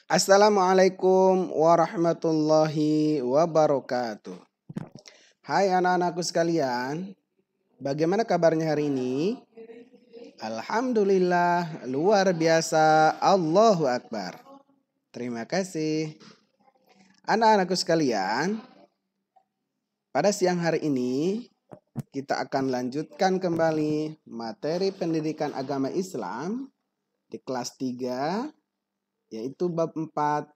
Assalamualaikum warahmatullahi wabarakatuh. Hai anak-anakku sekalian, bagaimana kabarnya hari ini? Alhamdulillah, luar biasa, Allahu Akbar. Terima kasih. Anak-anakku sekalian, pada siang hari ini kita akan lanjutkan kembali materi pendidikan agama Islam di kelas 3, yaitu bab 4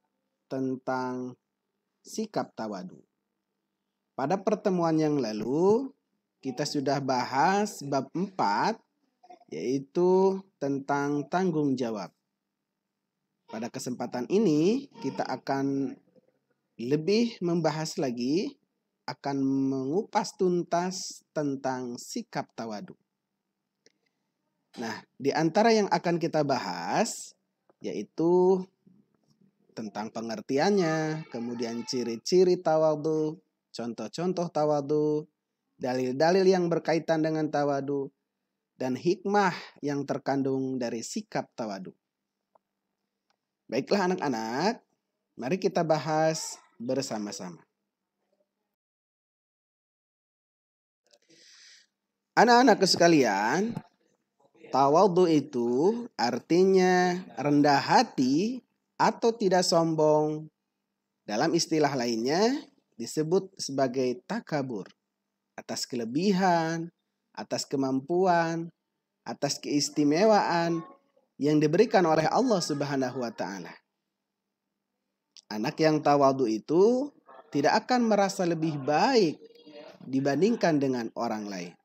tentang sikap tawadu. Pada pertemuan yang lalu, kita sudah bahas bab 4, yaitu tentang tanggung jawab. Pada kesempatan ini, kita akan lebih membahas lagi, akan mengupas tuntas tentang sikap tawadu. Nah, di antara yang akan kita bahas, yaitu tentang pengertiannya, kemudian ciri-ciri tawadu, contoh-contoh tawadu, dalil-dalil yang berkaitan dengan tawadu, dan hikmah yang terkandung dari sikap tawadu. Baiklah anak-anak, mari kita bahas bersama-sama. Anak-anakku sekalian, tawadu itu artinya rendah hati atau tidak sombong. Dalam istilah lainnya disebut sebagai takabur. Atas kelebihan, atas kemampuan, atas keistimewaan yang diberikan oleh Allah Subhanahu wa Ta'ala. Anak yang tawadu itu tidak akan merasa lebih baik dibandingkan dengan orang lain.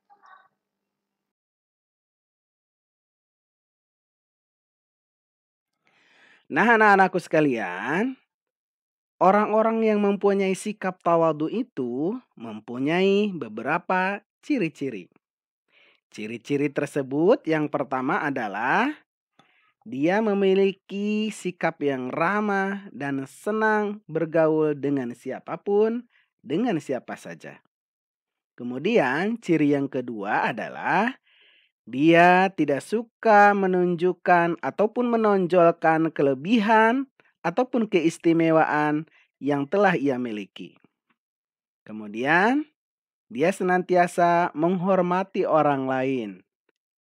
Nah, anak-anakku sekalian, orang-orang yang mempunyai sikap tawadu itu mempunyai beberapa ciri-ciri. Ciri-ciri tersebut yang pertama adalah dia memiliki sikap yang ramah dan senang bergaul dengan siapapun, dengan siapa saja. Kemudian ciri yang kedua adalah dia tidak suka menunjukkan ataupun menonjolkan kelebihan ataupun keistimewaan yang telah ia miliki. Kemudian dia senantiasa menghormati orang lain,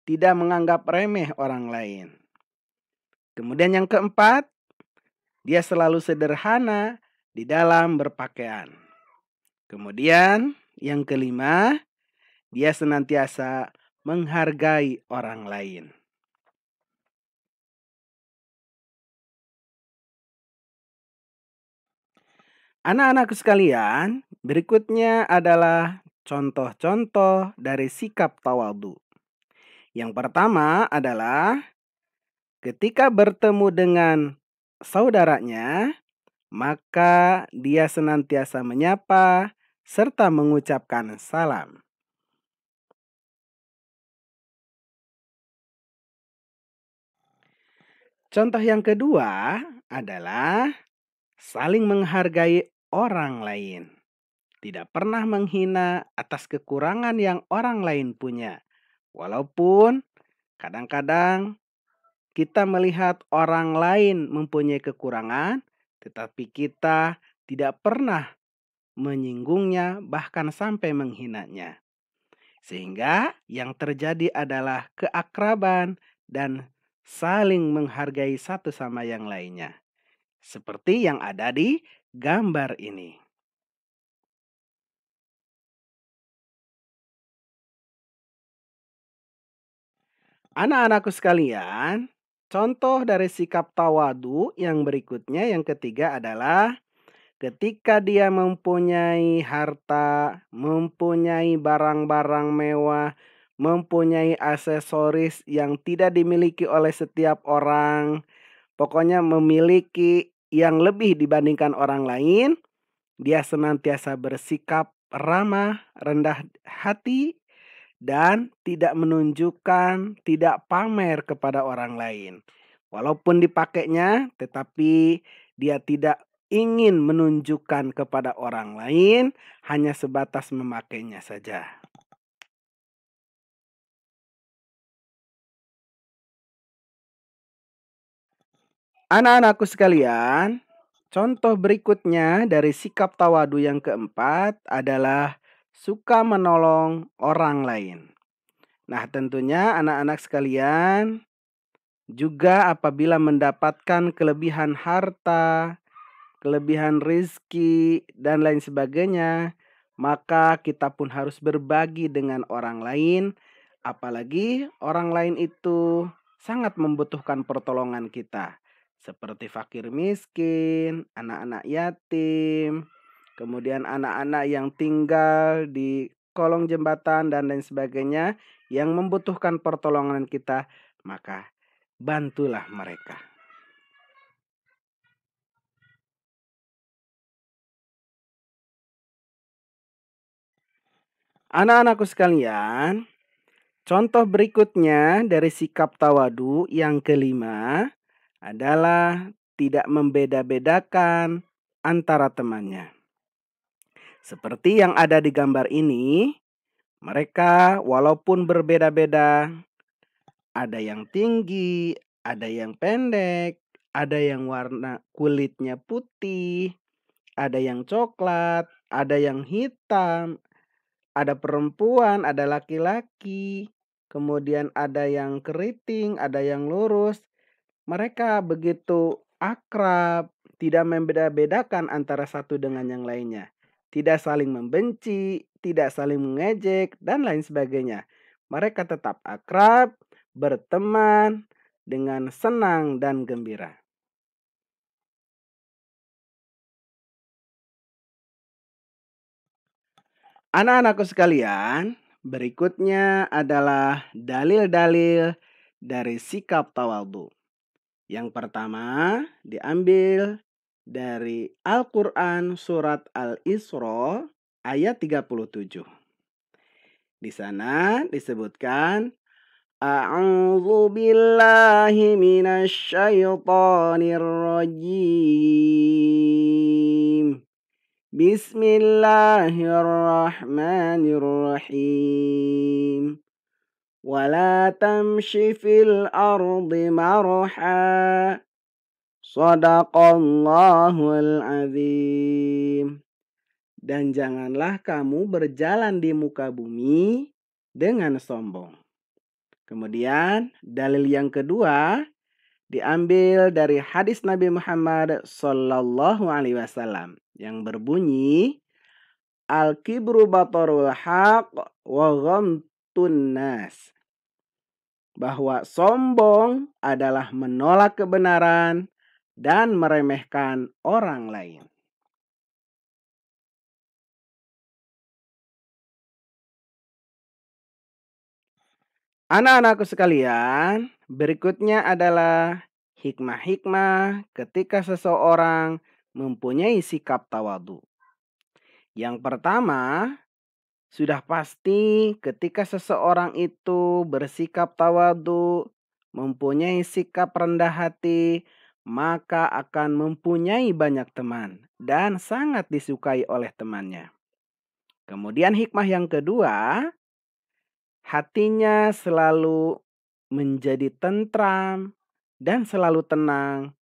tidak menganggap remeh orang lain. Kemudian yang keempat, dia selalu sederhana di dalam berpakaian. Kemudian yang kelima, dia senantiasa menghargai orang lain. Anak-anakku sekalian, berikutnya adalah contoh-contoh dari sikap tawadu. Yang pertama adalah ketika bertemu dengan saudaranya, maka dia senantiasa menyapa serta mengucapkan salam. Contoh yang kedua adalah saling menghargai orang lain. Tidak pernah menghina atas kekurangan yang orang lain punya. Walaupun kadang-kadang kita melihat orang lain mempunyai kekurangan, tetapi kita tidak pernah menyinggungnya, bahkan sampai menghinanya. Sehingga yang terjadi adalah keakraban dan saling menghargai satu sama yang lainnya. Seperti yang ada di gambar ini. Anak-anakku sekalian, contoh dari sikap tawadu yang berikutnya, yang ketiga adalah ketika dia mempunyai harta, mempunyai barang-barang mewah, mempunyai aksesoris yang tidak dimiliki oleh setiap orang, pokoknya memiliki yang lebih dibandingkan orang lain, dia senantiasa bersikap ramah, rendah hati, dan tidak menunjukkan, tidak pamer kepada orang lain. Walaupun dipakainya, tetapi dia tidak ingin menunjukkan kepada orang lain, hanya sebatas memakainya saja. Anak-anakku sekalian, contoh berikutnya dari sikap tawadu yang keempat adalah suka menolong orang lain. Nah, tentunya anak-anak sekalian juga apabila mendapatkan kelebihan harta, kelebihan rizki, dan lain sebagainya, maka kita pun harus berbagi dengan orang lain, apalagi orang lain itu sangat membutuhkan pertolongan kita, seperti fakir miskin, anak-anak yatim, kemudian anak-anak yang tinggal di kolong jembatan dan lain sebagainya yang membutuhkan pertolongan kita, maka bantulah mereka. Anak-anakku sekalian, contoh berikutnya dari sikap tawadu yang kelima adalah tidak membeda-bedakan antara temannya. Seperti yang ada di gambar ini, mereka walaupun berbeda-beda, ada yang tinggi, ada yang pendek, ada yang warna kulitnya putih, ada yang coklat, ada yang hitam, ada perempuan, ada laki-laki, kemudian ada yang keriting, ada yang lurus. Mereka begitu akrab, tidak membeda-bedakan antara satu dengan yang lainnya. Tidak saling membenci, tidak saling mengejek, dan lain sebagainya. Mereka tetap akrab, berteman, dengan senang dan gembira. Anak-anakku sekalian, berikutnya adalah dalil-dalil dari sikap tawadhu. Yang pertama diambil dari Al-Quran surat Al-Isra ayat 37. Di sana disebutkan, A'udzu billahi minasyaitonir rajim. Bismillahirrahmanirrahim. Wala tamshi fil ardi marha. Shadaqallahul azim. Dan janganlah kamu berjalan di muka bumi dengan sombong. Kemudian dalil yang kedua diambil dari hadis Nabi Muhammad Sallallahu Alaihi Wasallam yang berbunyi, Al-kibru batarul haq wa ghamtun nas. Bahwa sombong adalah menolak kebenaran dan meremehkan orang lain. Anak-anakku sekalian, berikutnya adalah hikmah-hikmah ketika seseorang mempunyai sikap tawadhu. Yang pertama, sudah pasti ketika seseorang itu bersikap tawadhu, mempunyai sikap rendah hati, maka akan mempunyai banyak teman dan sangat disukai oleh temannya. Kemudian hikmah yang kedua, hatinya selalu menjadi tentram dan selalu tenang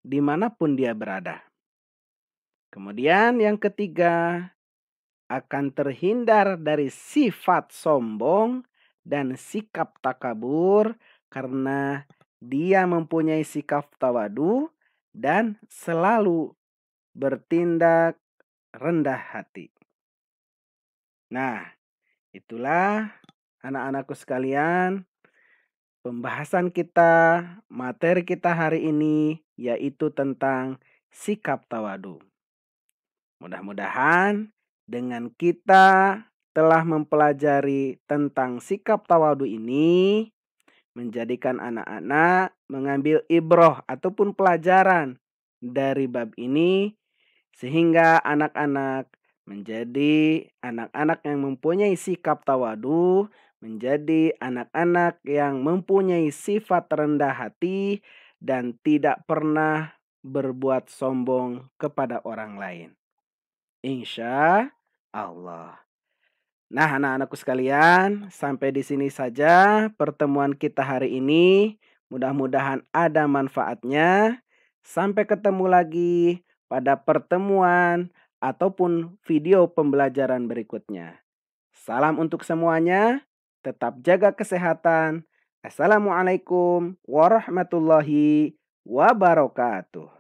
dimanapun dia berada. Kemudian yang ketiga, akan terhindar dari sifat sombong dan sikap takabur karena dia mempunyai sikap tawadu dan selalu bertindak rendah hati. Nah, itulah anak-anakku sekalian, pembahasan kita, materi kita hari ini yaitu tentang sikap tawadu. Mudah-mudahan dengan kita telah mempelajari tentang sikap tawadu ini, menjadikan anak-anak mengambil ibroh ataupun pelajaran dari bab ini, sehingga anak-anak menjadi anak-anak yang mempunyai sikap tawadu, menjadi anak-anak yang mempunyai sifat rendah hati dan tidak pernah berbuat sombong kepada orang lain. Insya Allah. Nah, anak-anakku sekalian, sampai di sini saja pertemuan kita hari ini. Mudah-mudahan ada manfaatnya. Sampai ketemu lagi pada pertemuan ataupun video pembelajaran berikutnya. Salam untuk semuanya, tetap jaga kesehatan. Assalamualaikum warahmatullahi wabarakatuh.